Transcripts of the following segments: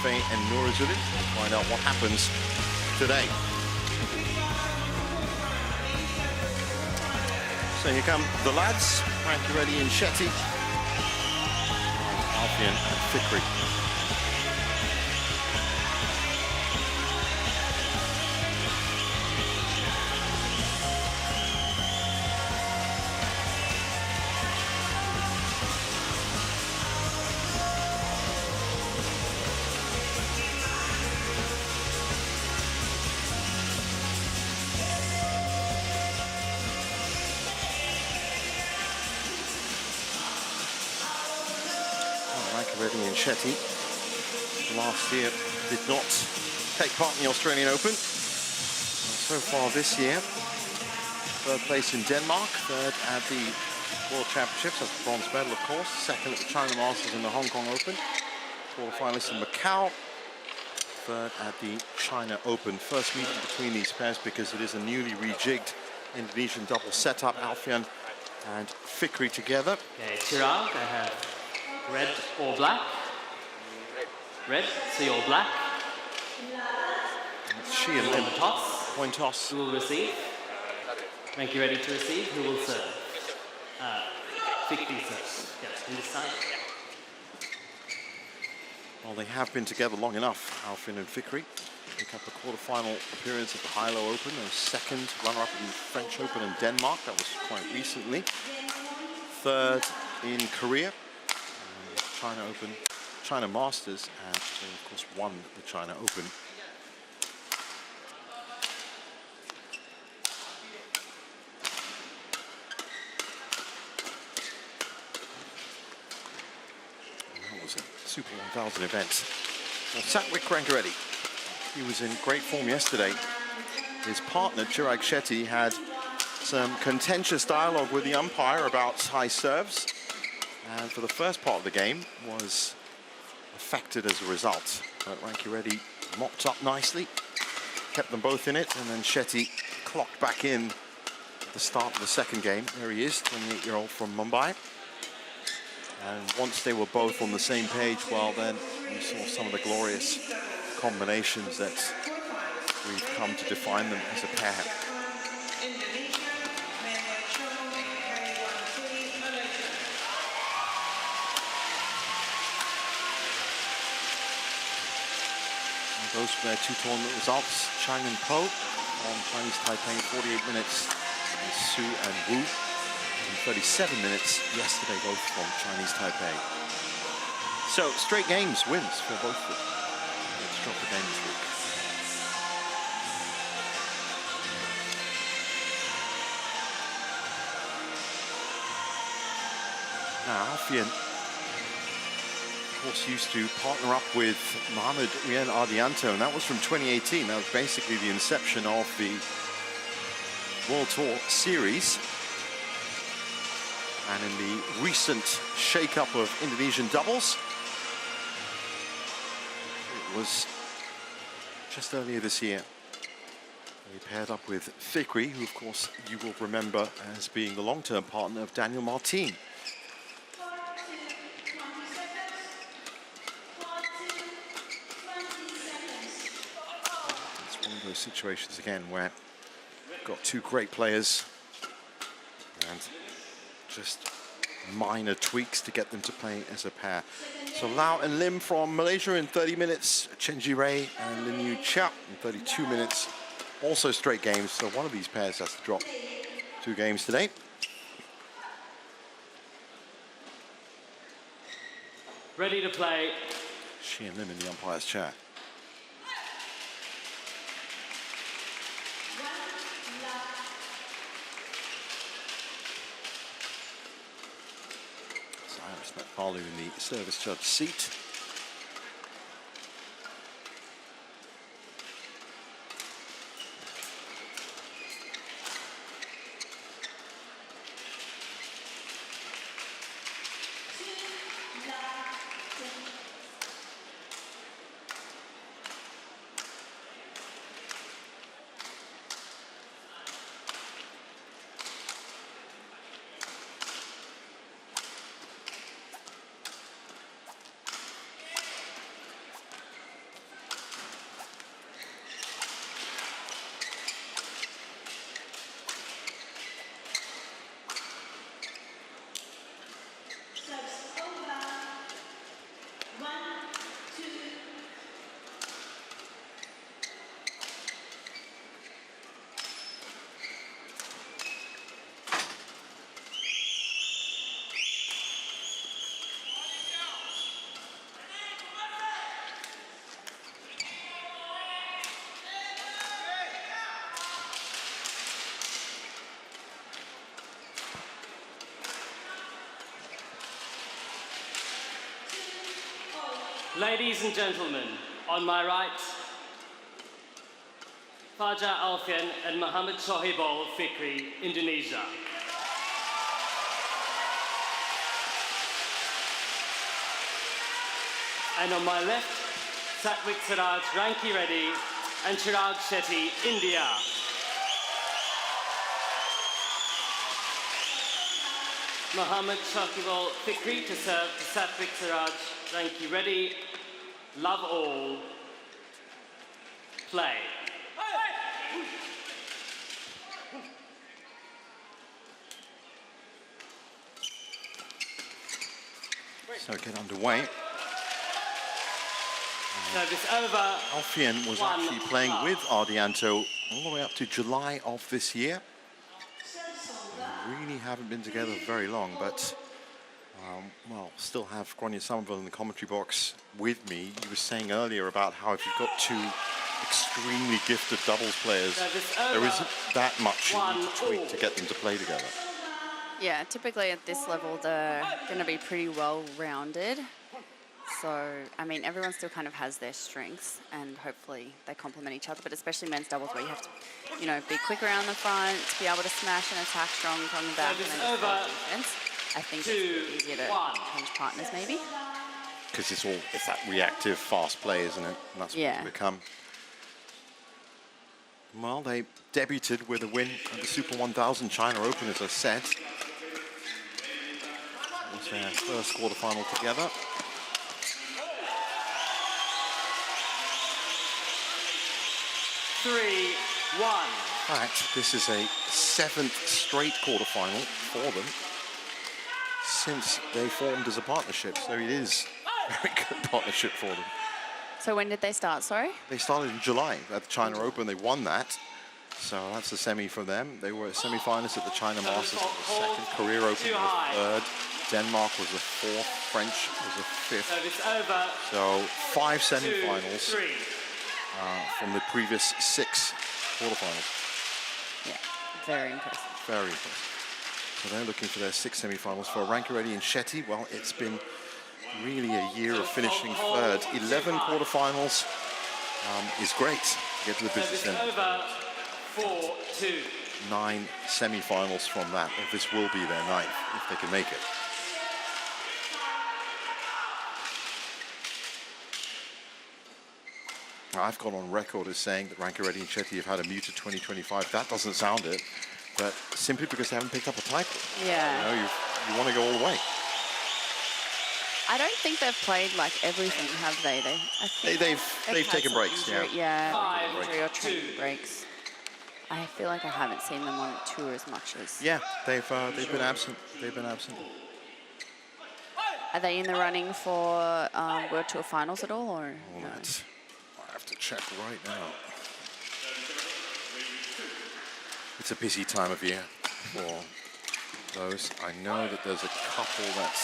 Efe and Nurizudin. We'll find out what happens today. So here come the lads, Rankireddy and Shetty, Alfian and Fikri. Rankireddy and Shetty last year did not take part in the Australian Open. So far this year, third place in Denmark, third at the World Championships, that's the bronze medal of course, second at the China Masters and the Hong Kong Open, quarterfinalist in Macau, third at the China Open. First meeting between these pairs because it is a newly rejigged Indonesian double setup, Alfian and Fikri together. Okay, Chirag, I have red or black. Red, see all black. She and Lim. Toss. Point toss. Who will receive? Rankireddy to receive. Who will serve? Fikri serves. Yes, in this side. Well, they have been together long enough, Alfian and Fikri. Pick up a quarterfinal appearance at the Hilo Open, a second runner-up in the French Open in Denmark, that was quite recently. Third in Korea, China Open, China Masters, and they of course won the China Open. That was a Super 1000 event. Well, Rankireddy, he was in great form yesterday. His partner, Chirag Shetty, had some contentious dialogue with the umpire about high serves, and for the first part of the game was affected as a result. But Rankireddy mopped up nicely, kept them both in it, and then Shetty clocked back in at the start of the second game. There he is, 28-year-old from Mumbai. And once they were both on the same page, well, then we saw some of the glorious combinations that we've come to define them as a pair. And those were their two tournament results. Chang and Po on Chinese Taipei, 48 minutes, and Su and Wu in 37 minutes yesterday, both from Chinese Taipei. So straight games, wins for both of them. Let's drop the game this week. Now, Alfian, of course, used to partner up with Mohamed Rien Ardianto, and that was from 2018. That was basically the inception of the World Tour series. And in the recent shake-up of Indonesian doubles, it was just earlier this year. They paired up with Fikri, who of course you will remember as being the long-term partner of Daniel Martin. It's one of those situations again where you've got two great players and just minor tweaks to get them to play as a pair. So Lau and Lim from Malaysia in 30 minutes, Chen Ji-Rei and Lin Yu Chia in 32 minutes. Also straight games, so one of these pairs has to drop 2 games today. Ready to play. She and Lim in the umpire's chair. Cyrus Metpalu in the service judge seat. Ladies and gentlemen, on my right, Fajar Alfian and Muhammad Sohibul Fikri, Indonesia. And on my left, Satwik Siraj Rankireddy and Chirag Shetty, India. Muhammad Sohibul Fikri to serve to Satwik Siraj Rankireddy. Love all. Play. So get underway. Service over. Alfian was actually playing with Ardianto all the way up to July of this year. They really haven't been together very long, but well, still have Grania Somerville in the commentary box with me. He was saying earlier about how if you've got two extremely gifted doubles players, there isn't that much you need to tweak to get them to play together. Yeah, typically at this level, they're going to be pretty well-rounded. So, I mean, everyone still kind of has their strengths, and hopefully they complement each other, but especially men's doubles where you have to, you know, be quick around the front, to be able to smash and attack strong from the back and then just play defense. I think it's easier to change partners, maybe. Because it's that reactive, fast play, isn't it? And that's what it's become. Well, they debuted with a win at the Super 1000 China Open, as I said. It was their first quarterfinal together. Three, one. In fact, this is a 7th straight quarterfinal for them since they formed as a partnership. So it is a very good partnership for them. So when did they start, sorry? They started in July at the China Open. They won that. So that's a semi for them. They were semi-finalists at the China Masters. It was the 2nd. Korea Open was the 3rd. Denmark was the 4th. French was the 5th. So 5 semi-finals from the previous 6 quarterfinals. Yeah, very impressive. Very impressive. So they're looking for their 6 semi-finals for Rankireddy and Shetty. Well, it's been really a year of finishing 3rd. 11 quarterfinals is great to get to the business end. 4-2. 9 semi-finals from that. If this will be their 9th, if they can make it. Now, I've gone on record as saying that Rankireddy and Shetty have had a muted 2025. That doesn't sound it, but simply because they haven't picked up a title. Yeah. You know, you want to go all the way. I don't think they've played like everything, have they? They've taken breaks. Injury, injury or training breaks. I feel like I haven't seen them on tour as much as. Yeah, they've been absent. They've been absent. Are they in the running for World Tour finals at all, or no? I have to check right now. It's a busy time of year for those. I know that there's a couple that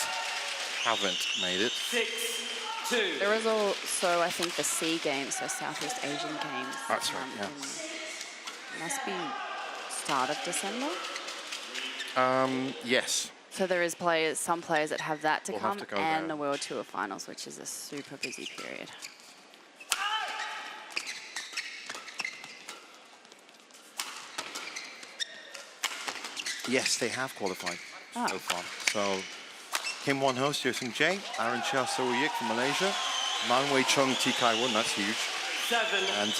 haven't made it. 6-2. There is also, I think, the SEA Games, so Southeast Asian Games. That's right, yeah. Must be start of December? Yes. So there is some players that have that to We'll come, have to go and there. the World Tour Finals, which is a super busy period. Yes, they have qualified so far. So Kim Won Ho, Seo Seung Jae, Aaron Chia Soyik from Malaysia, Man Wei Chung T Kai Won, that's huge. 7-2. And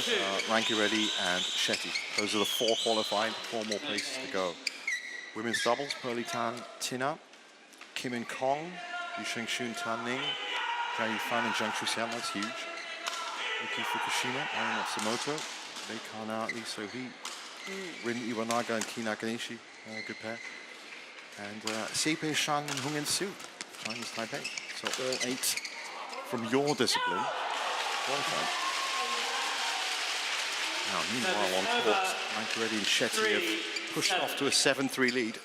Rankireddy and Shetty. Those are the 4 qualified, 4 more places to go. Women's doubles, Pearly Tan Tina, Kim and Kong, Yu Sheng Shun Tan Ning, Jia Yifan and Zhang Chuxian, that's huge. Yuki Fukushima, Aaron Matsumoto, Lei Kana, Lee So-hee, Rin Iwanaga and Ki Nakanishi, good pair. And Seipe Shan and Hung In Soo, Chinese Taipei. So all 8 from your discipline qualified. Now, meanwhile on court, Rankireddy and Shetty have pushed off to a 7-3 lead.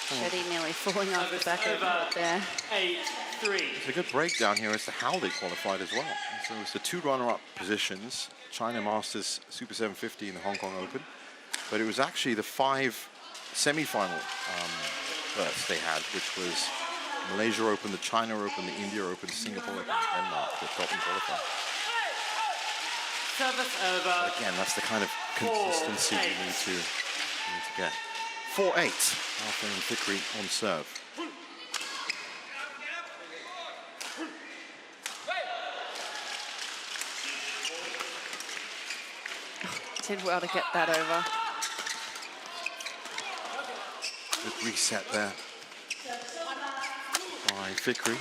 Shetty Shetty nearly falling off the back of the over. court there. 8-3. It's a good breakdown here as to how they qualified as well. So it's the 2 runner-up positions, China Masters Super 750 in the Hong Kong Open, but it was actually the 5 semi-final berths they had, which was Malaysia Open, the China Open, the India Open, Singapore Open, Denmark, that got them qualified. Service over. Again, that's the kind of consistency you need to get. 4-8, Alfian and Fikri on serve. Did well to get that over. Good reset there by Fikri.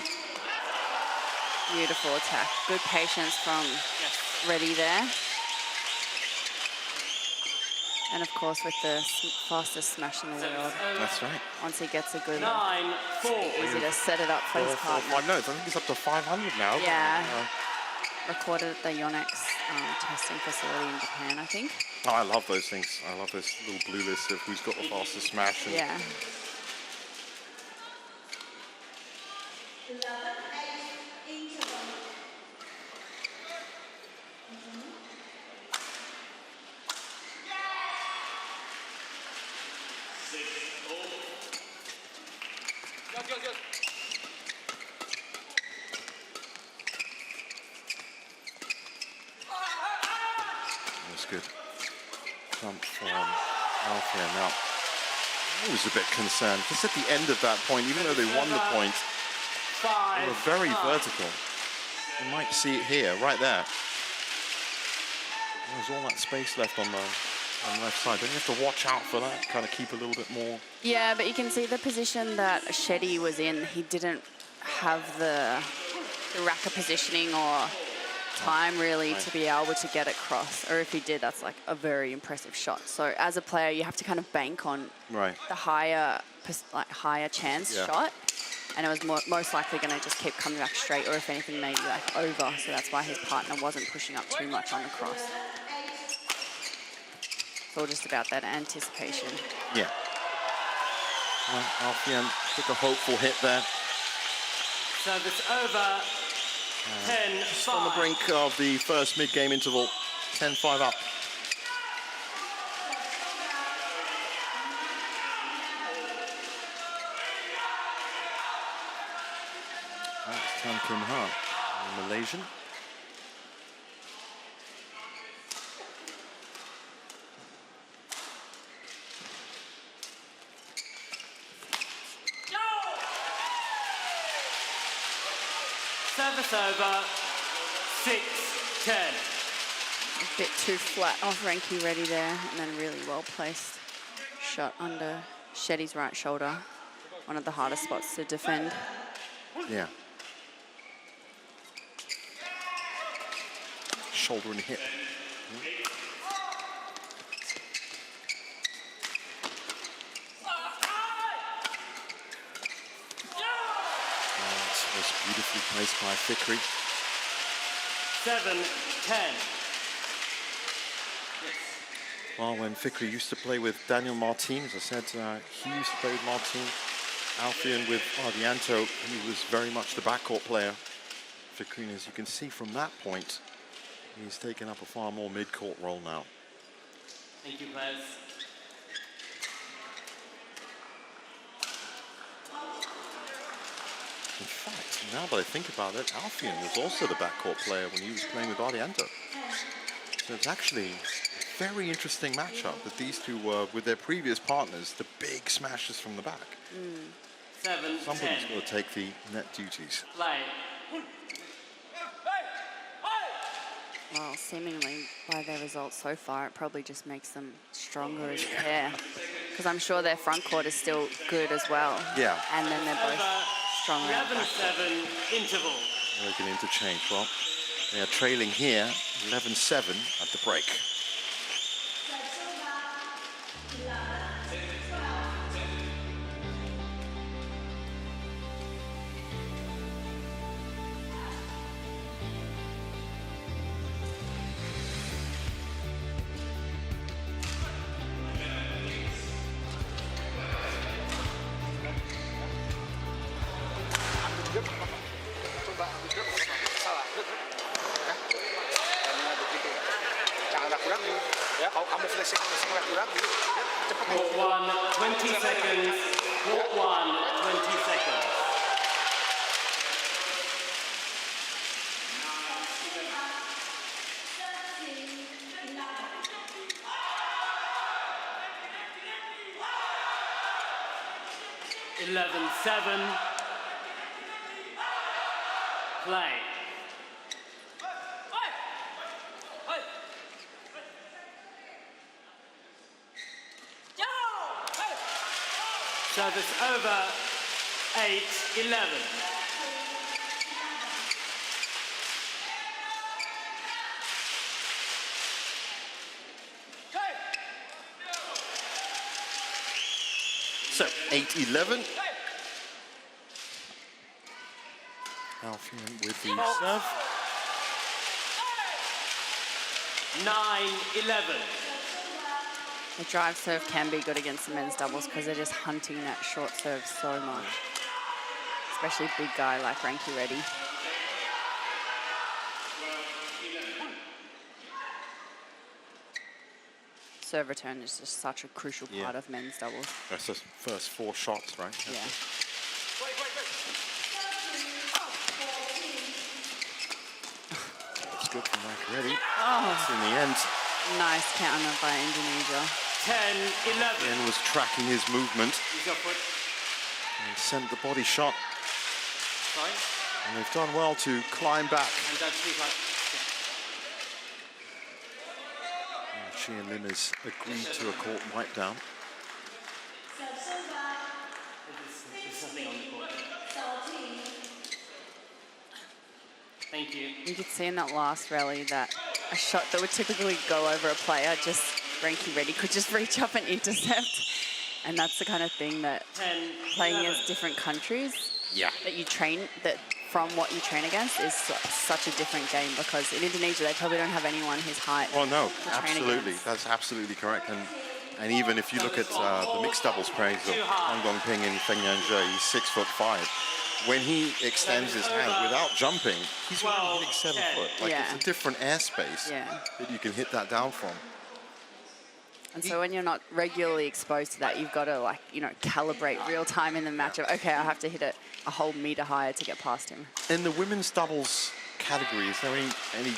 Beautiful attack. Good patience from Reddy there. And of course with the fastest smash in the world. That's right. Once he gets a good 9-4. easy to set it up for his partner. No, I think it's up to 500 now. Yeah. Recorded at the Yonex testing facility in Japan, I think. Oh, I love those things. I love this little blue list of who's got the fastest smash. And Yeah. That's good. Jump from Alfian. Now, I was a bit concerned, just at the end of that point, even though they won the point, they were very vertical. You might see it here, right there. There's all that space left on the left side. Don't you have to watch out for that? Kind of keep a little bit more. Yeah, but you can see the position that Shetty was in. He didn't have the racket positioning or time really to be able to get it across. Or if he did, that's like a very impressive shot. So as a player, you have to kind of bank on the higher chance shot. And it was most likely going to just keep coming back straight, or if anything, maybe like over. So that's why his partner wasn't pushing up too much on the cross. It's all just about that anticipation. Yeah. Well, Alfian took a hopeful hit there. Service over. 10-5. On the brink of the first mid-game interval, 10-5 up. That's Tan Kim Ha, a Malaysian. Service over. 6-10. A bit too flat off Rankireddy there, and then really well placed shot under Shetty's right shoulder. One of the hardest spots to defend. Yeah. Shoulder and hip. That was beautifully placed by Fikri. 7-10. Well, when Fikri used to play with Daniel Martin, as I said, he used to play with Martin. Alfian with Ardianto, he was very much the backcourt player. Fikri, as you can see from that point, he's taken up a far more mid-court role now. Thank you, players. In fact, now that I think about it, Alfian was also the backcourt player when he was playing with Ardianto. So it's actually a very interesting matchup that these two were with their previous partners, the big smashes from the back. 7-10. Somebody's got to take the net duties. Play. Well, seemingly by their results so far, it probably just makes them stronger as a pair. Because I'm sure their front court is still good as well. Yeah. And then they're both stronger. 11-7 interval. They can interchange. Well, they are trailing here, 11-7 at the break. duduk, coba duduk, salah, duduk, ya. Dan begitu, jangan ragu-ragu, ya. Kalau kamu flashing ragu-ragu, ya, cepat. Court 1, 20 seconds. Court 1, 20 seconds. (11-7). Play. Service over. 8-11. So 8-11. Alfian with the serve. 9-11. The drive serve can be good against the men's doubles because they're just hunting that short serve so much. Especially a big guy like Rankireddy. Serve return is just such a crucial part of men's doubles. That's the first 4 shots, right? Yeah. That's good from Rankireddy. Oh, That's in the end. nice counter by Indonesia. 10-11. Ian was tracking his movement Use your foot. and sent the body shot. Sorry. And they've done well to climb back. And that's three like. Chi and Lim has agreed to a court wipe down. There's something on the court. Thank you. You could see in that last rally that a shot that would typically go over a player, just Rankireddy could just reach up and intercept. And that's the kind of thing that 10, playing 11. against different countries Yeah. that you train, that from what you train against is such a different game, because in Indonesia they probably don't have anyone his height. Oh no, to train absolutely. against. That's absolutely correct. And even if you look at the mixed doubles pairs of Hong Dong Ping and Feng Yanzhe, he's 6'5". When he extends his hand without jumping, he's around like 7 foot. Like Yeah. it's a different airspace Yeah. that you can hit that down from. And so when you're not regularly exposed to that, you've got to, like, you know, calibrate real time in the match of, okay, I have to hit it a whole meter higher to get past him. In the women's doubles category, is there any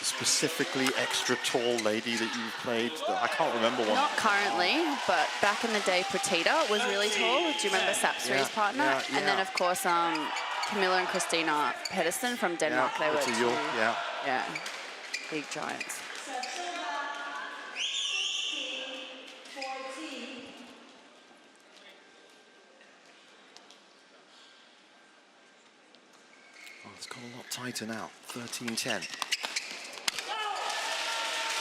specifically extra tall lady that you've played? I can't remember one. Not currently, but back in the day, Pratita was really tall. Do you remember Sapsari's partner? yeah, And then, yeah. of course, Camilla and Christina Pedersen from Denmark. They were that's a two, Yule, yeah. yeah, big giants. Oh, it's got a lot tighter now. 13-10.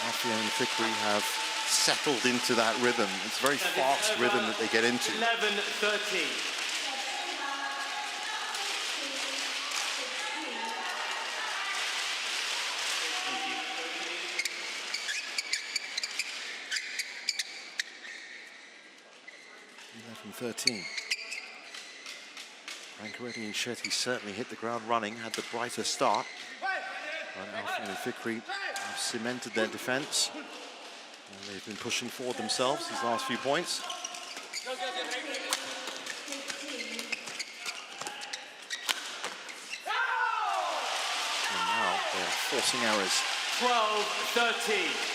Alfian and Fikri have settled into that rhythm. It's a very fast rhythm that they get into. 11-13. Thank you. 11-13. Rankireddy and Shetty certainly hit the ground running, had the brighter start. But Alfian and Fikri have cemented their defense. And they've been pushing forward themselves these last few points. And now they're forcing errors. 12-13.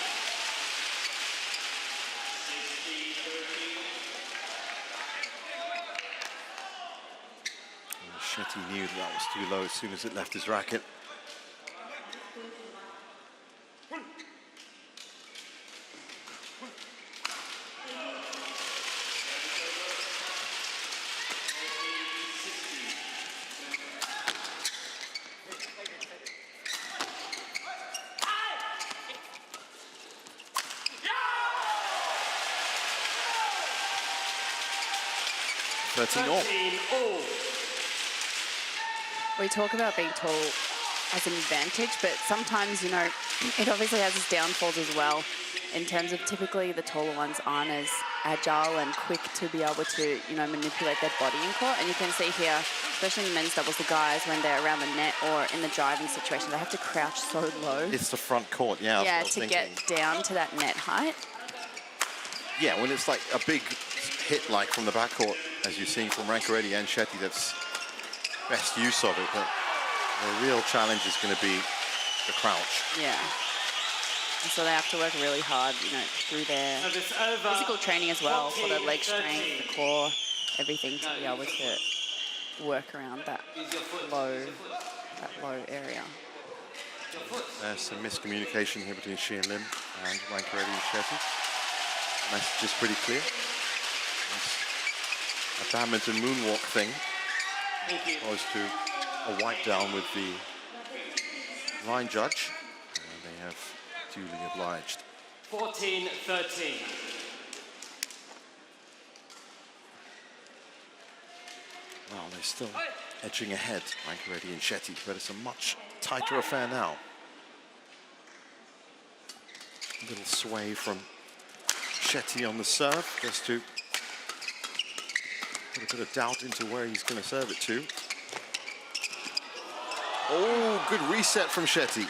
And Shetty knew that was too low as soon as it left his racket. We talk about being tall as an advantage, but sometimes, you know, it obviously has its downfalls as well, in terms of typically the taller ones aren't as agile and quick to be able to, you know, manipulate their body in court. And you can see here, especially in the men's doubles, the guys, when they're around the net or in the driving situation, they have to crouch so low. It's the front court, yeah. Yeah, that's to what I was get down to that net height. Yeah, when it's like a big hit like from the backcourt, as you've seen from Rankireddy and Shetty, that's best use of it. But the real challenge is going to be the crouch. Yeah. And so they have to work really hard, you know, through their physical training as well, for the leg strength, the core, everything, to be able to work around that low area. There's some miscommunication here between Shi and Lim and Rankireddy and Shetty. Message is pretty clear. It's a badminton moonwalk thing, as opposed to a wipe down with the line judge. And they have duly obliged. 14-13. Well, they're still edging ahead, Rankireddy and Shetty, but it's a much tighter affair now. A little sway from Shetty on the serve, just to put a bit of doubt into where he's going to serve it to. Oh, good reset from Shetty.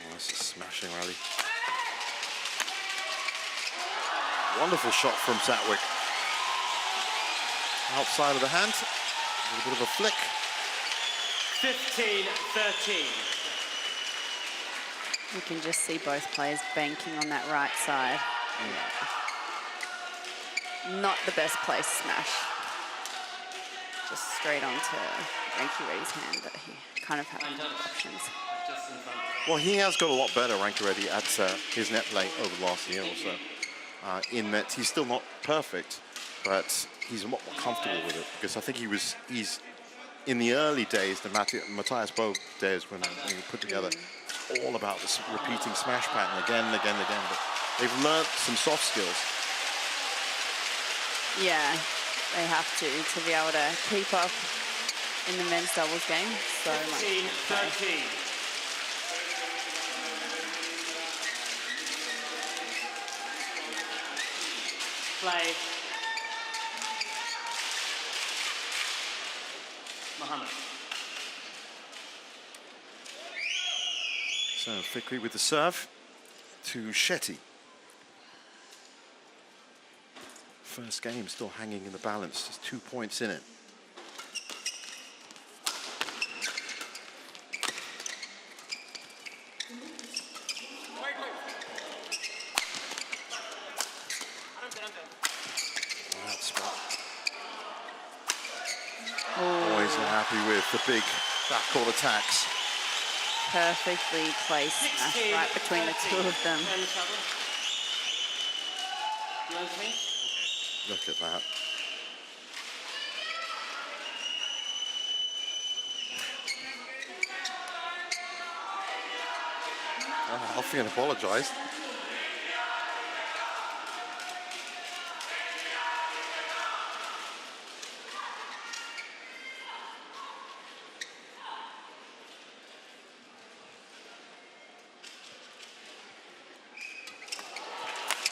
Oh, this is a smashing rally. Wonderful shot from Satwick. Outside of the hand, a little bit of a flick. 15-13. You can just see both players banking on that right side. Yeah. Not the best place smash. Just straight onto Rankireddy's hand, but he kind of had options. Well, he has got a lot better, Rankireddy, at his net play over the last year or so. In that he's still not perfect, but he's a lot more comfortable with it, because I think he's in the early days, the Matthias Bo days when we put together, all about this repeating smash pattern again and again and again. But they've learned some soft skills. Yeah, they have to be able to keep up in the men's doubles game. So much. 15-13. Play. Mohammed. So Fikri with the serve to Shetty. First game still hanging in the balance, just 2 points in it. That spot. Boys are happy with the big backcourt attacks. Perfectly placed smash right between the two of them. Look at that. Alfian apologized.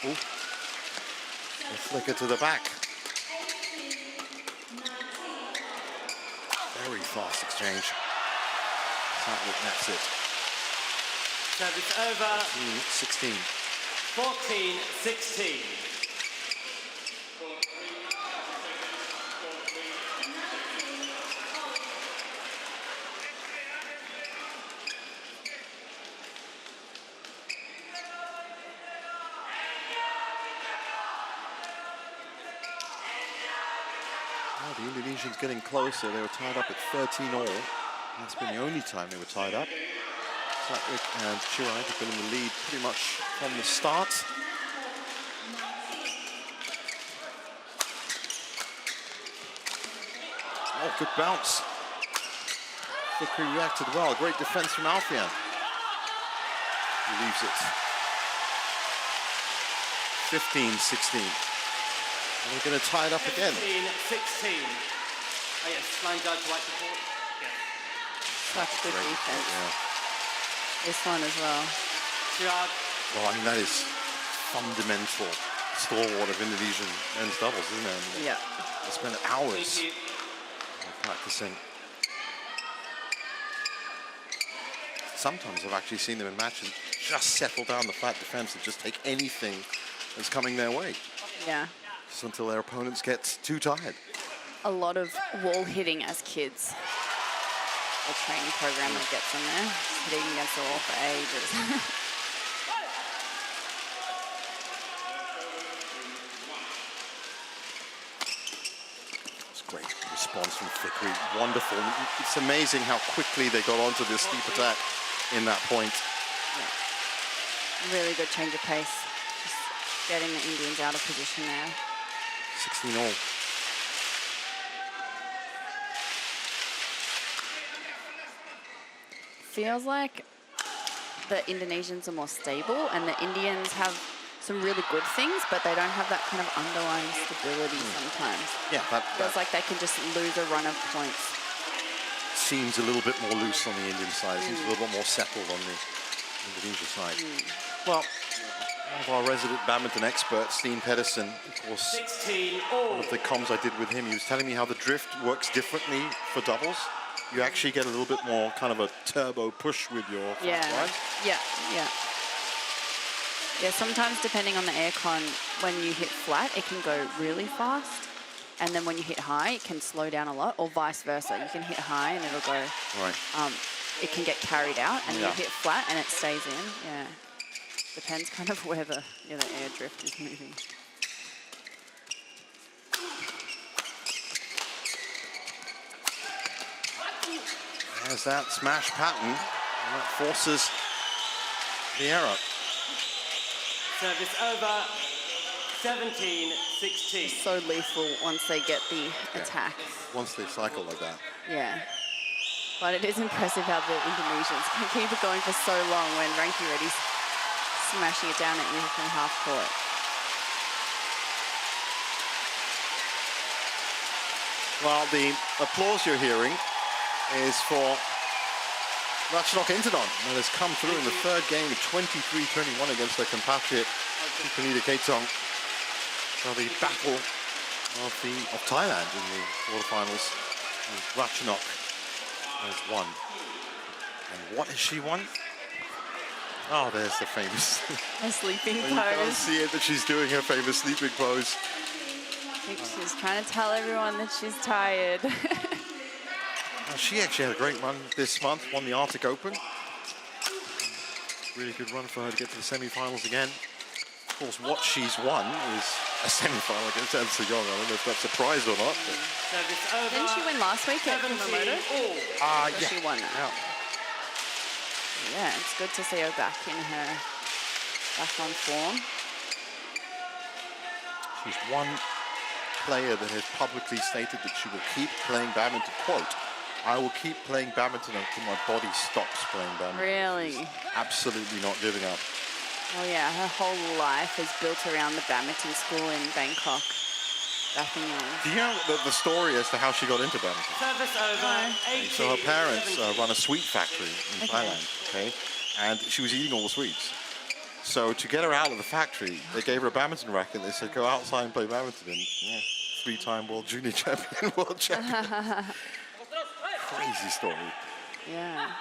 Ooh. A flicker to the back. Very fast exchange. Satwick nets it. Service over. 16. 14-16. The Indonesians getting closer. They were tied up at 13 all. That's been the only time they were tied up. Satwick and Chirai have been in the lead pretty much from the start. Oh, good bounce. Fikri reacted well. Great defense from Alfian. He leaves it. 15-16. And they're going to tie it up again. 15-16. Oh yes, line judge, white support. Yes. Such good defense. Yeah. this one as well. Siraj. Well, I mean, that is fundamental stalwart of Indonesian men's doubles, isn't it? I mean, Yeah. they spend hours Thank you. practicing. Sometimes I've actually seen them in matches just settle down the flat defense and just take anything that's coming their way, Yeah. just until their opponents get too tired. A lot of wall hitting as kids. The training program that gets them there. Just hitting against the wall for ages. It's great response from Fikri. Wonderful. It's amazing how quickly they got onto this steep attack in that point. Really good change of pace. Just getting the Indians out of position there. 16 all. Feels like the Indonesians are more stable and the Indians have some really good things, but they don't have that kind of underlying stability sometimes. Yeah, that Feels like they can just lose a run of points. seems a little bit more loose on the Indian side. Seems a little bit more settled on the Indonesia side. Well, one of our resident badminton experts, Steen Pedersen, of course, 16 all. one of the comms I did with him, he was telling me how the drift works differently for doubles. You actually get a little bit more kind of a turbo push with your Yeah, right? yeah, yeah. Yeah, sometimes depending on the aircon, when you hit flat, it can go really fast. And then when you hit high, it can slow down a lot, or vice versa. You can hit high and it'll go, Right. it can get carried out, and Yeah. you hit flat and it stays in. Yeah. Depends kind of where the air drift is moving. There's that smash pattern, and that forces the error. Service over. 17-16. So lethal once they get the attack. Once they cycle like that. Yeah. But it is impressive how the Indonesians can keep it going for so long when Rankireddy's smashing it down at you from half court. Well, the applause you're hearing is for Ratchanok Interdon, that has come through in the third game, 23-21 against their compatriot, Panita Ketong. So the battle of Thailand in the quarterfinals. Ratchanok has won. And what has she won? Oh, there's the famous. A sleeping You can't pose. see it, that she's doing her famous sleeping pose. I think she's trying to tell everyone that she's tired. She actually had a great run this month, won the Arctic Open. Really good run for her to get to the semi-finals again. Of course, what she's won is a semi-final against An Se-young. I don't know if that's a surprise or not. Service over. Didn't she win last week at 17 Kumamoto? all. So she won that. Yeah, it's good to see her back on form. She's one player that has publicly stated that she will keep playing badminton. Quote, I will keep playing badminton until my body stops playing badminton. Really? She's absolutely not giving up. Oh yeah, her whole life is built around the badminton school in Bangkok. Do you know the story as to how she got into badminton? Service over. 18. So her parents run a sweet factory in Okay. Thailand, okay? And she was eating all the sweets. So to get her out of the factory, they gave her a badminton racket. They said, go outside and play badminton. And yeah, 3-time world junior champion, world champion. Crazy story. Yeah.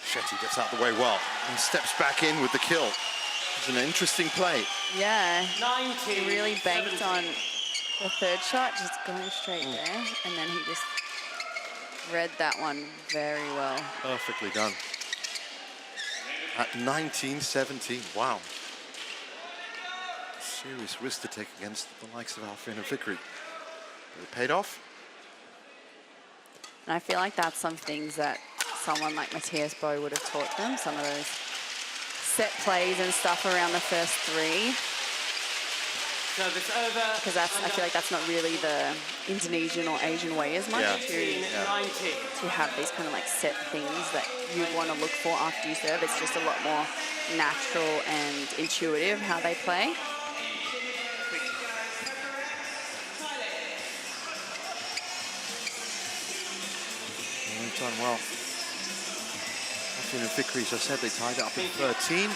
Shetty gets out the way well and steps back in with the kill. It's an interesting play. Yeah. 19. He really banked on the third shot, just going straight there. And then he just read that one very well. Perfectly done. At 19-17, wow. Serious risk to take against the likes of Alfian and Fikri. But it paid off. And I feel like that's some things that someone like Matthias Bo would have taught them, some of those set plays and stuff around the first three. Service over. Because I feel like that's not really the Indonesian or Asian way as much Yeah. to have these kind of like set things that you want to look for after you serve. It's just a lot more natural and intuitive how they play. they've done well. Alfian and Fikri, as I said, they tied it up at 13, and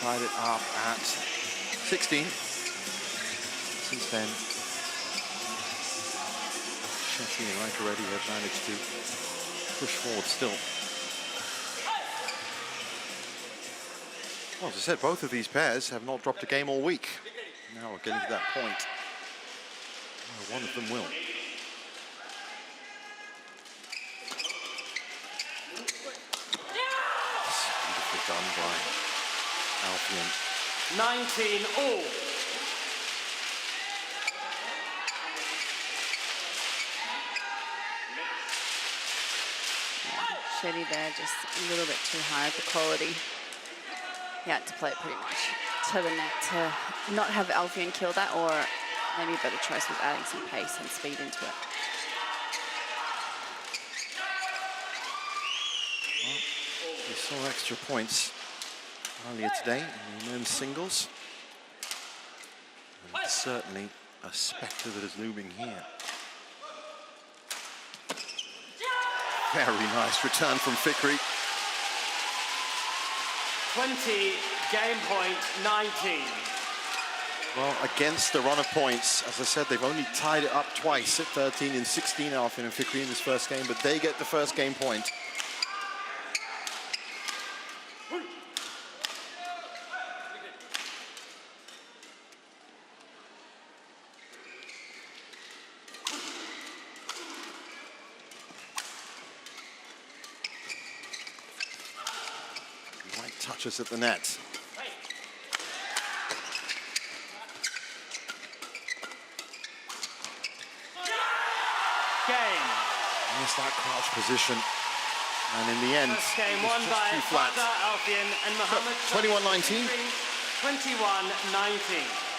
tied it up at 16. Since then, Shetty and Rankireddy have managed to push forward still. Well, as I said, both of these pairs have not dropped a game all week. Now we're getting to that point. One of them will. Beautifully done by Alfian. 19 all. Shetty there, just a little bit too high at the quality. He had to play it pretty much to the net to not have Alfian kill that, or maybe a better choice was adding some pace and speed into it. Well, we saw extra points earlier today in the men's singles. And certainly a spectre that is looming here. Very nice return from Fikri. 20, game point 19. Well, against the run of points, as I said, they've only tied it up twice at 13 and 16, Alfian and Fikri in this first game, but they get the first game point. Right touches at the net. Missed that crouch position, and in the end, First game it was won just by too flat. Alfian and Mohammed. 21-19. 21-19.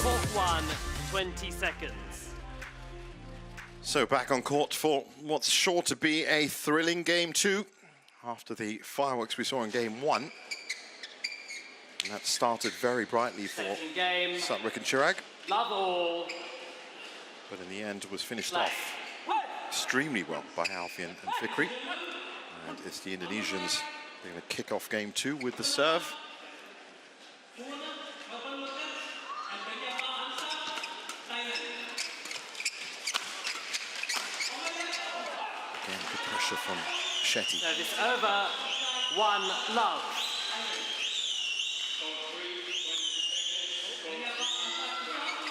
Court 1, 20 seconds. So back on court for what's sure to be a thrilling game 2 after the fireworks we saw in game 1. And that started very brightly for Satwik and Chirag. Love all. But in the end was finished off extremely well by Alfian and Fikri. And it's the Indonesians. They're going to kick off game 2 with the serve. Again, good pressure from Shetty. Service over, 1 love.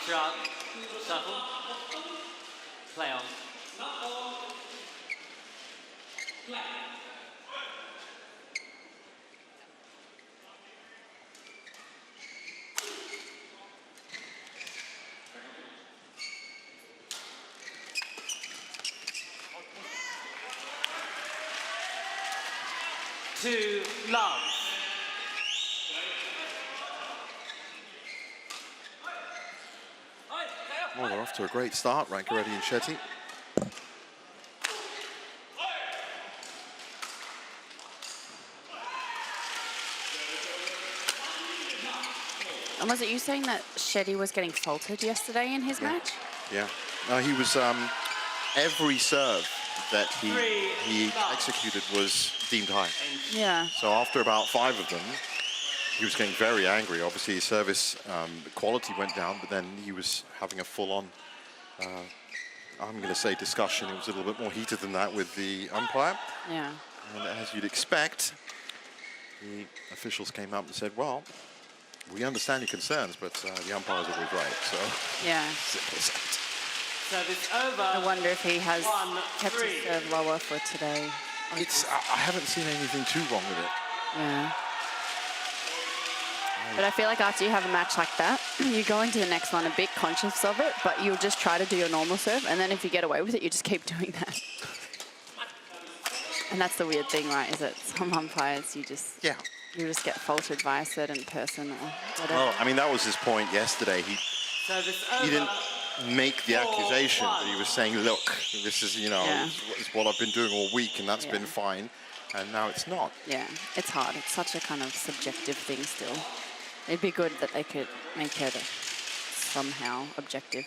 Shrug, shuffle, play on. To love. Well, they're off to a great start, Rankireddy and Shetty. And was it you saying that Shetty was getting faulted yesterday in his match? Yeah. No, he was, every serve that he executed was deemed high. Yeah. So after about 5 of them, he was getting very angry. Obviously, his service quality went down, but then he was having a full-on, I'm going to say discussion. It was a little bit more heated than that with the umpire. Yeah. And as you'd expect, the officials came up and said, well, we understand your concerns, but the umpire's always right. So, Yeah. simple as that. Service over. I wonder if he has 1-3. kept his serve lower for today. I haven't seen anything too wrong with it. Yeah. But I feel like after you have a match like that, you go into the next one a bit conscious of it, but you'll just try to do your normal serve, and then if you get away with it, you just keep doing that. And that's the weird thing, right, is that some umpires, you just get faulted by a certain person or whatever. Well, I mean, that was his point yesterday. Service He over. didn't make the accusation, but he was saying, look, this is, you know, it's what I've been doing all week, and that's been fine, and now it's not. Yeah, it's hard. It's such a kind of subjective thing still. It'd be good that they could make it somehow objective.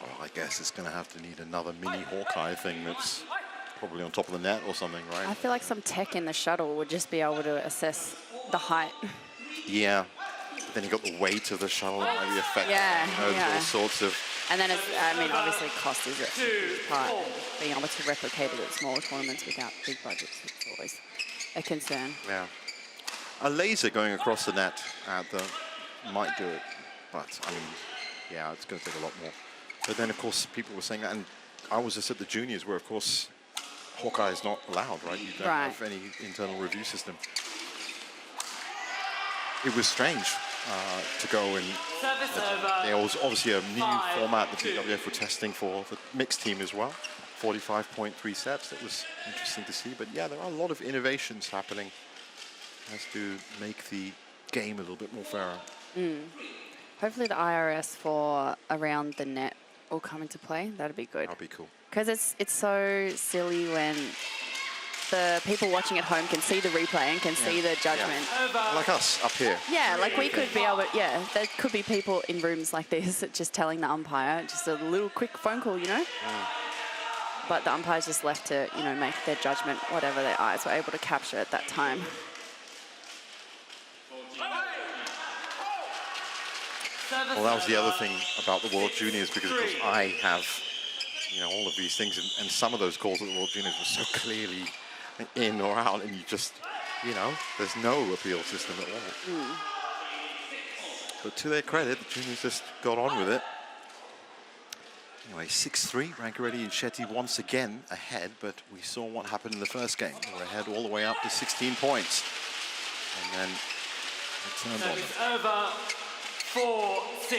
Well, I guess it's going to have to need another mini Hawkeye thing that's probably on top of the net or something, right? I feel like some tech in the shuttle would just be able to assess the height. Yeah. But then you got the weight of the shuttle that might be affected. All sorts of... And then it's, I mean, obviously cost is a part. Being able to replicate it at smaller tournaments without big budgets is always a concern. Yeah. A laser going across the net at the might do it, but I mean, yeah, it's going to take a lot more. But then, of course, people were saying that, and I was just at the juniors where, of course, Hawkeye is not allowed, right? You don't have any internal review system. It was strange to go and there was obviously a new format the BWF were testing for the mixed team as well. 45.3 sets. That was interesting to see. But yeah, there are a lot of innovations happening as to make the game a little bit more fairer. Hopefully the IRS for around the net will come into play. That'd be good. That'd be cool. Because it's so silly when the people watching at home can see the replay and can see the judgment. Like us up here. Yeah, like we could be able to, there could be people in rooms like this just telling the umpire, just a little quick phone call, you know? But the umpire's just left to, you know, make their judgment, whatever their eyes were able to capture at that time. Well, that was the other thing about the World Juniors, because of course I have, you know, all of these things, and some of those calls at the World Juniors were so clearly in or out, and you just, you know, there's no appeal system at all. But to their credit, the juniors just got on with it. Anyway, 6-3, Rankireddy and Shetty once again ahead, but we saw what happened in the first game. They were ahead all the way up to 16 points. And then it turned on them. Service over. 4-6.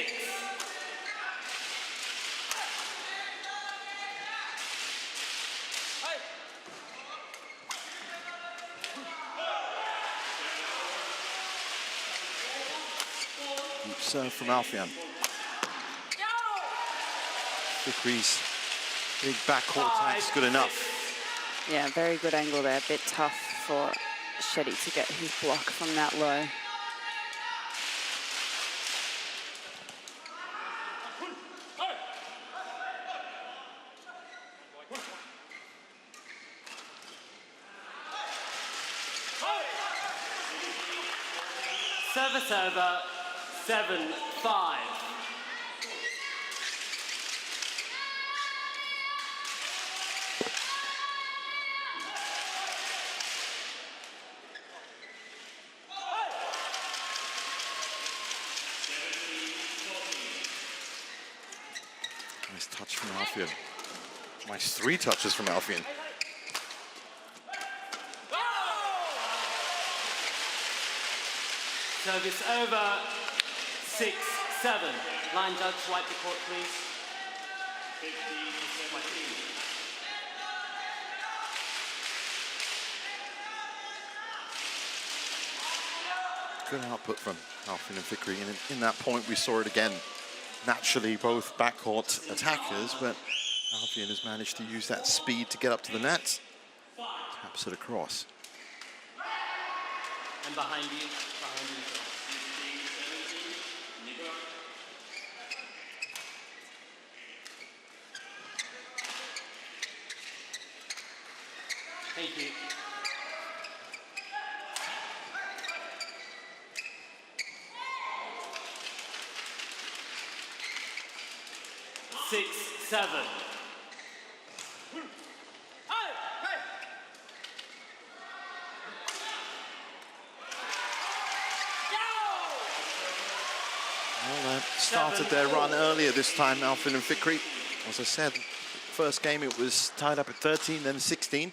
Deep serve from Alfian. Fikri's big backcourt attack's good enough. Yeah, very good angle there. A bit tough for Shetty to get his block from that low. Service over. 7-5. Nice touch from Alfian. Nice 3 touches from Alfian. Service over. 6-7. Line judge, wipe the court, please. Good output from Alfian and Fikri, and in that point we saw it again. naturally both backcourt attackers, but Alfian has managed to use that speed to get up to the net. Taps it across. And behind you, behind you. Thank you. Six, seven. Well, started their run earlier this time, Alfian and Fikri. As I said, first game it was tied up at 13, then 16.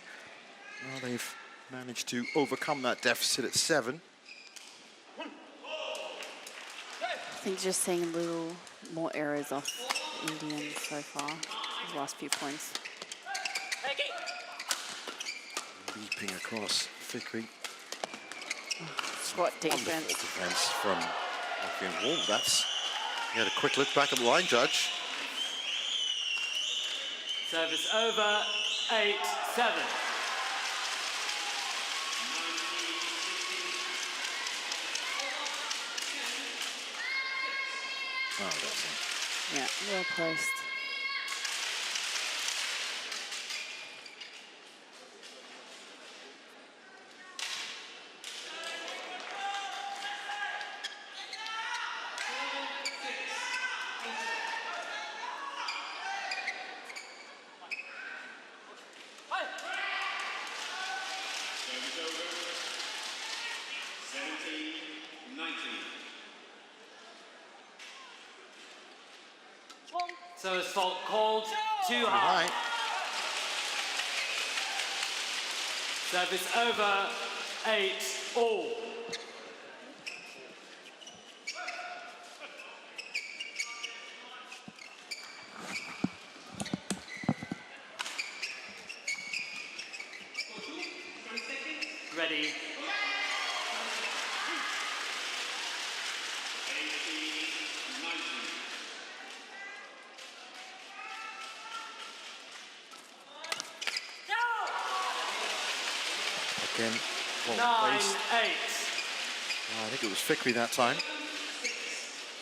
Now they've managed to overcome that deficit at 7. I think just seeing a little more errors off Indian so far, the last few points. Leaping across Fikri. Squat defense. Wonderful defense from Alfian. Whoa, that's... He had a quick look back at the line judge. Service over, 8-7. Oh, that's it. Yeah, well placed. So assault called, too All high. right. Service over, 8-all. Ready. Again, well 9-8. placed. I think it was Fikri that time.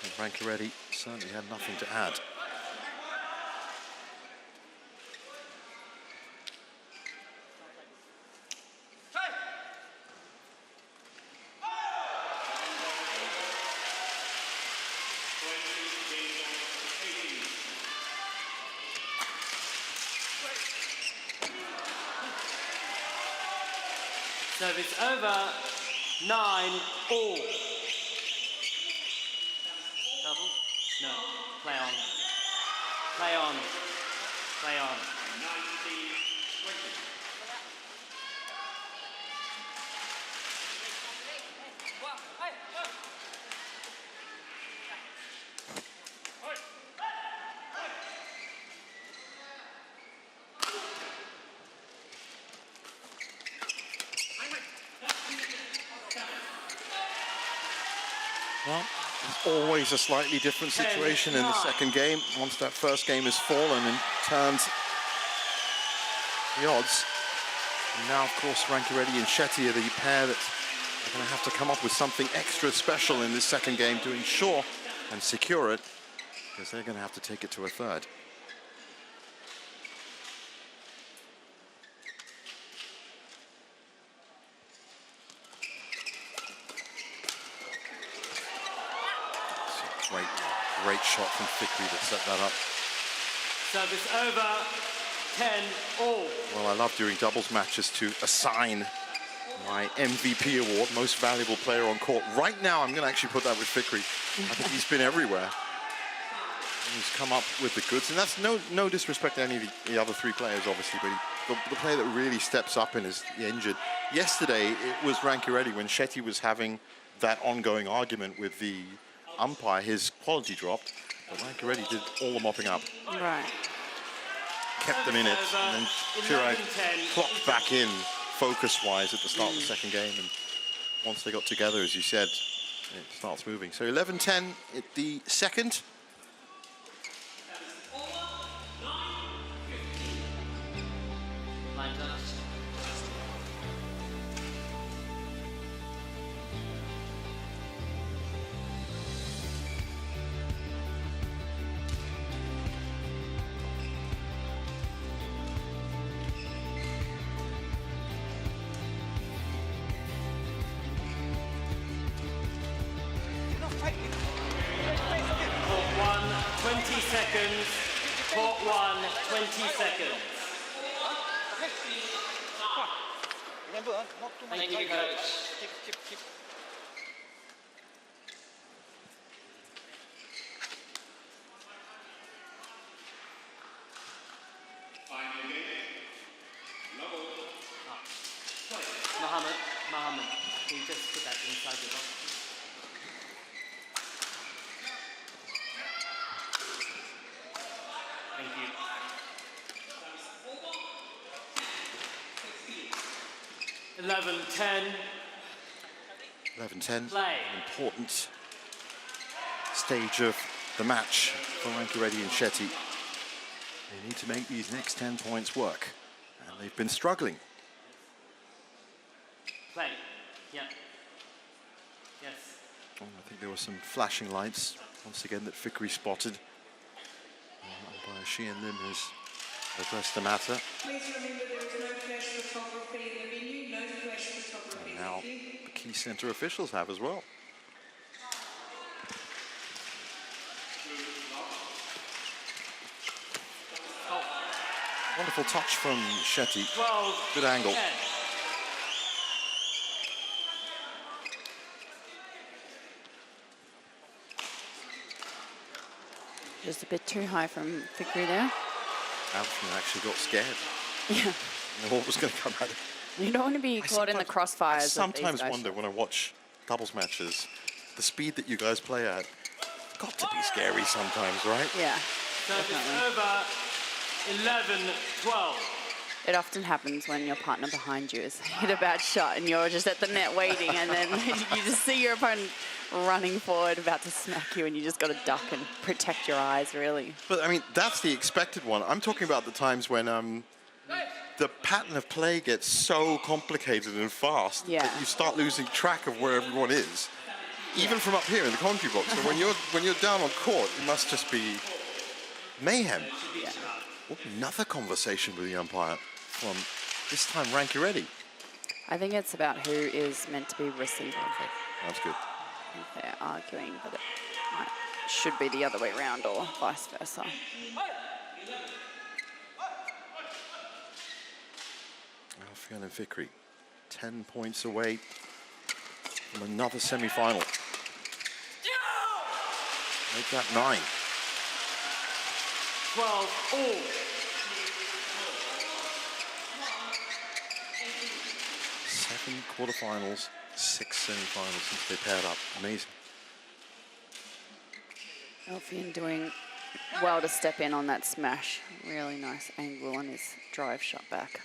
And Rankireddy certainly had nothing to add. Service over, 9-all. Double? No, play on. Play on. Play on. Well, it's always a slightly different situation in the second game. Once that first game has fallen and turned the odds. And now, of course, Rankireddy and Shetty are the pair that are going to have to come up with something extra special in this second game to ensure and secure it, because they're going to have to take it to a third. Great shot from Fikri that set that up. Service over, 10-all. Well, I love during doubles matches to assign my MVP award, most valuable player on court. Right now, I'm going to actually put that with Fikri. I think he's been everywhere. He's come up with the goods, and that's no disrespect to any of the other three players, obviously, but the player that really steps up and is injured. Yesterday, it was Rankireddy when Shetty was having that ongoing argument with the umpire. His quality dropped, but Rankireddy did all the mopping up. Right. Kept them in it, and then Chirag clocked back in focus-wise at the start of the second game, and once they got together, as you said, it starts moving. So 11-10 at the second. 20 seconds. Court 1, 20 seconds. Remember, not too much. Thank you, coach. Keep. Mohammed, can you just put that inside your box? Thank you. 11-10. 11-10. Play. An important stage of the match for Rankireddy and Shetty. They need to make these next 10 points work, and they've been struggling. Play. Yeah. Yes. Oh, I think there were some flashing lights once again that Fikri spotted. Umpire Sheehan Lim has addressed the matter. Please remember there is no flash photography in the venue, no flash photography. And now Thank you. the key centre officials have as well. Wonderful touch from Shetty. 12. Good angle. 10. Just a bit too high from Fikri there. Alfian actually got scared. Yeah. You know what was going to come out. You don't want to be caught in the crossfires. I of these sometimes guys. wonder when I watch doubles matches, the speed that you guys play at, got to be scary sometimes, right? Yeah. Service Definitely. over. 11-12. It often happens when your partner behind you has hit a bad shot and you're just at the net waiting, and then you just see your opponent running forward about to smack you, and you just got to duck and protect your eyes, really. But I mean, that's the expected one. I'm talking about the times when the pattern of play gets so complicated and fast that you start losing track of where everyone is, even from up here in the commentary box. So when you're down on court, it must just be mayhem. Yeah. Oh, another conversation with the umpire from this time Rankireddy. I think it's about who is meant to be receiving. Okay, that's good. I think they're arguing, but it should be the other way around or vice versa. Alfian and Fikri, 10 points away from another semi-final. Make that 9. 12 all. 7 quarterfinals, 6 semi-finals since they paired up. Amazing. Alfian doing well to step in on that smash. Really nice angle on his drive shot back.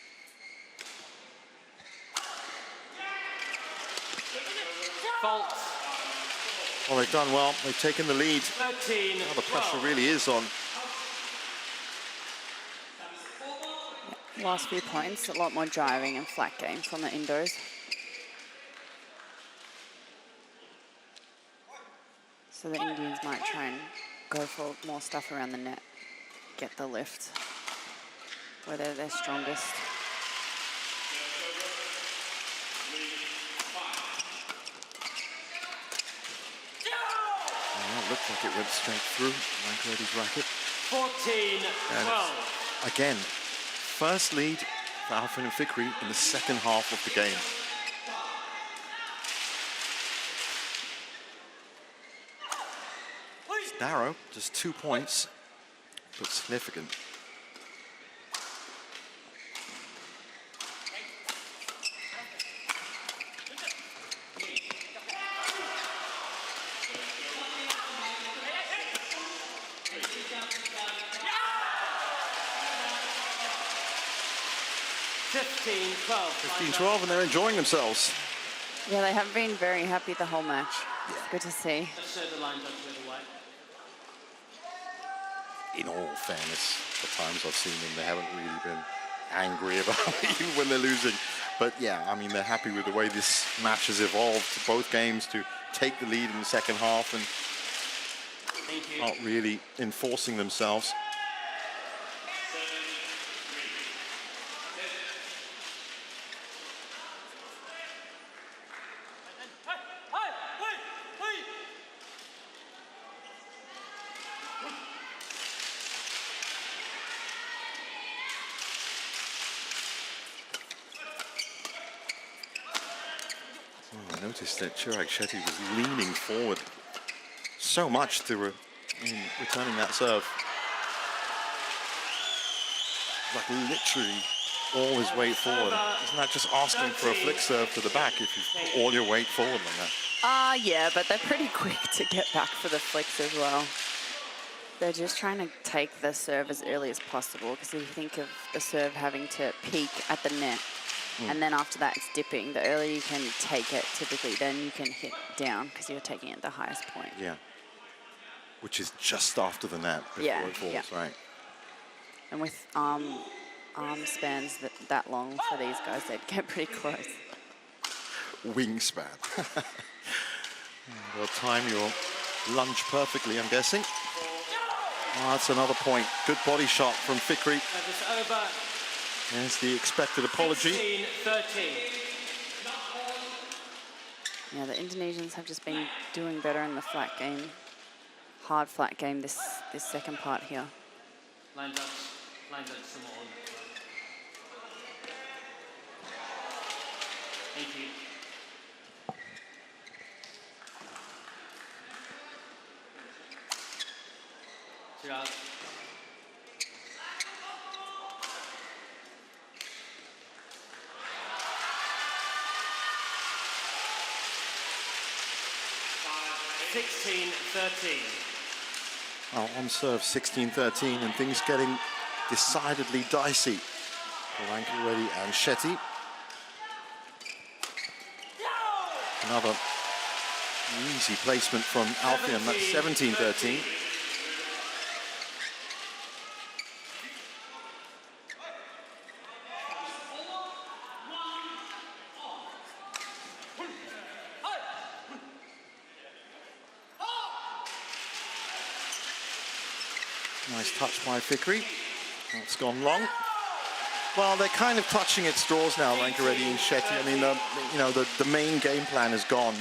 Fault. Well, they've done well. They've taken the lead. 13. Now the pressure 12. really is on. Last few points, a lot more driving and flat game from the Indos. So the Indians might try and go for more stuff around the net, get the lift, where they're their strongest. Well, it looked like it went straight through Rankireddy's racket. 14-12. Again, first lead for Alfian and Fikri in the second half of the game. It's narrow, just 2 points, but significant. $15-12. 15-12, and they're enjoying themselves. Yeah, they haven't been very happy the whole match. It's good to see. Just show the line judge with the white. In all fairness, the times I've seen them, they haven't really been angry about it, even when they're losing. But yeah, I mean, they're happy with the way this match has evolved. Both games to take the lead in the second half and Thank you. not really enforcing themselves. noticed that Chirag Shetty was leaning forward so much in returning that serve. Like literally all his weight forward. Isn't that just asking for a flick serve to the back if you put all your weight forward like that? Yeah, but they're pretty quick to get back for the flicks as well. They're just trying to take the serve as early as possible, because if you think of the serve having to peak at the net, and then after that it's dipping, the earlier you can take it, typically, then you can hit down because you're taking it at the highest point. Yeah. Which is just after the net before it falls, right? And with arm spans that long for these guys, they'd get pretty close. Wingspan. They'll time your lunge perfectly, I'm guessing. Oh, that's another point. Good body shot from Fikri. There's the expected apology. 16-13. Yeah, the Indonesians have just been doing better in the flat game. Hard flat game this second part here. Lines up some more. Thank you. Chirag. Well, on serve 16-13, and things getting decidedly dicey for Rankireddy and Shetty. Another easy placement from Alfian. That's 17-13. Nice touch by Fikri. It's gone long. Well, they're kind of clutching at straws now, Rankireddy and Shetty. I mean, the main game plan is gone,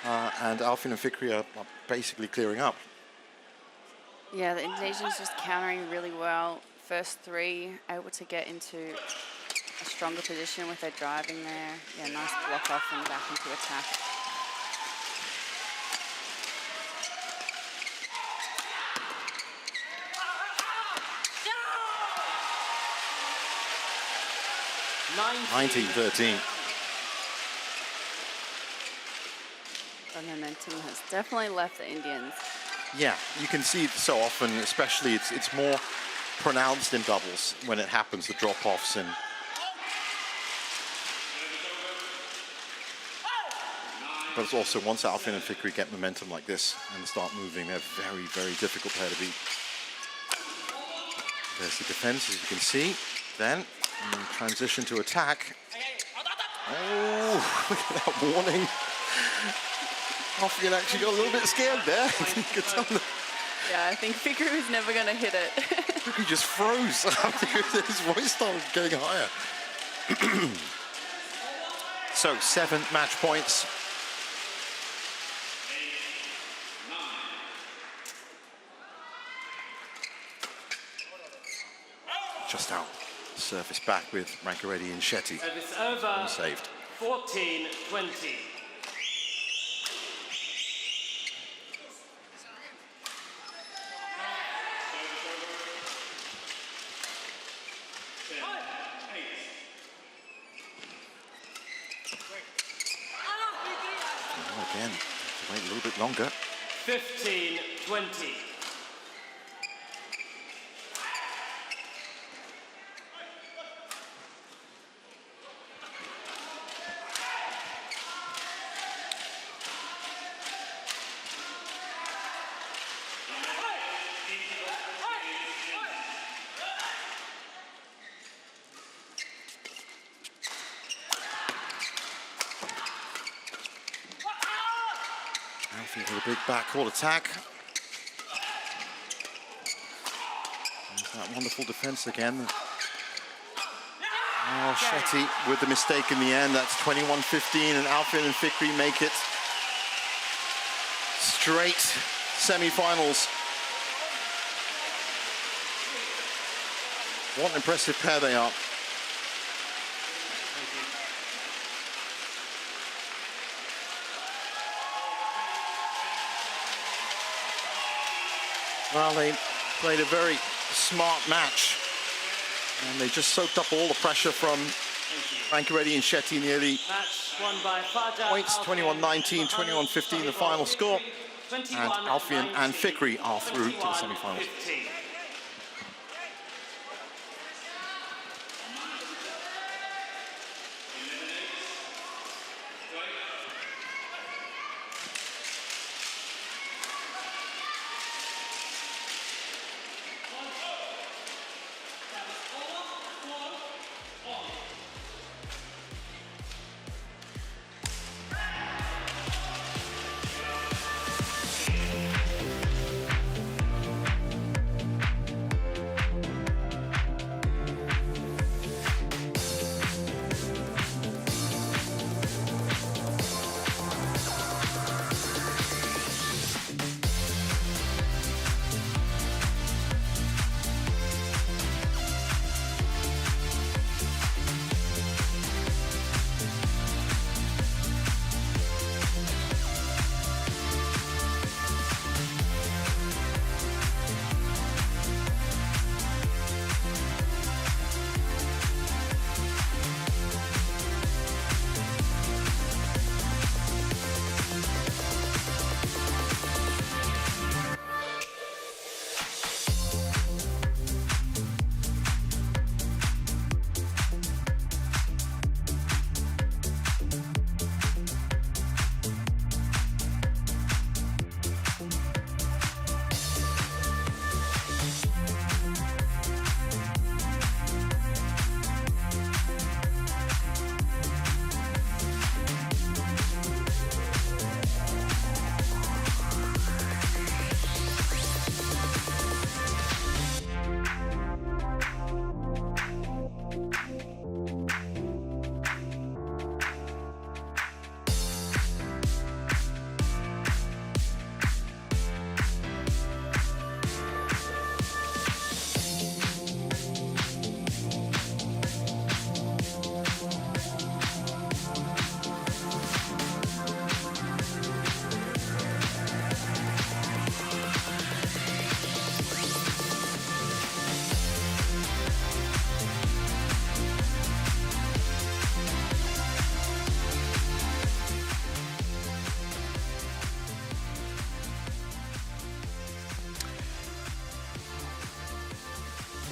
and Alfian and Fikri are basically clearing up. Yeah, the Indonesians just countering really well. First three, able to get into a stronger position with their driving there. Yeah, nice block off and back into attack. Nineteen 13. The momentum has definitely left the Indians. Yeah, you can see it so often, especially it's more pronounced in doubles when it happens, the drop-offs. And but it's also, once Alfian and Fikri get momentum like this and start moving, they're very, very difficult pair to beat. There's the defense, as you can see. Then, transition to attack. Oh, look at that warning. Alfian actually got a little bit scared there. You could tell that. Yeah, I think Fikri was never going to hit it. Fikri just froze. His voice started getting higher. So, 7 match points. Just out. Surface back with Rankireddy and Shetty. Service over. Saved. 14-20. Again, wait a little bit longer. 15-20. Alfian with a big backcourt attack. There's that wonderful defense again. Oh, Shetty with the mistake in the end. That's 21-15, and Alfian and Fikri make it straight semi-finals. What an impressive pair they are. Well, they played a very smart match. And they just soaked up all the pressure from Rankireddy and Shetty near the Match won by Fajar points, Alfian, 21-19, 21-15 the final score. And Alfian and Fikri are through to the semi-finals. 15.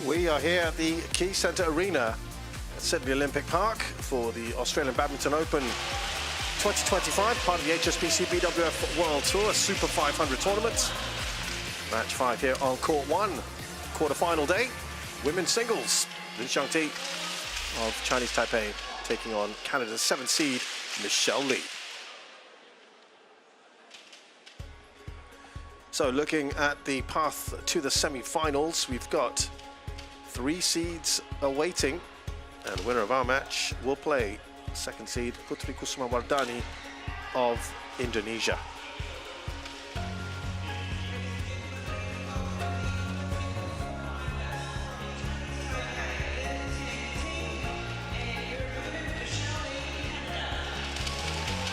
We are here at the Key Centre Arena at Sydney Olympic Park for the Australian Badminton Open 2025, part of the HSBC BWF World Tour, a Super 500 tournament. Match 5 here on Court 1, quarter-final day. Women's singles, Lin Xiangti of Chinese Taipei taking on Canada's 7th seed, Michelle Li. So looking at the path to the semi-finals, we've got 3 seeds awaiting, and the winner of our match will play 2nd seed Putri Kusumawardani of Indonesia.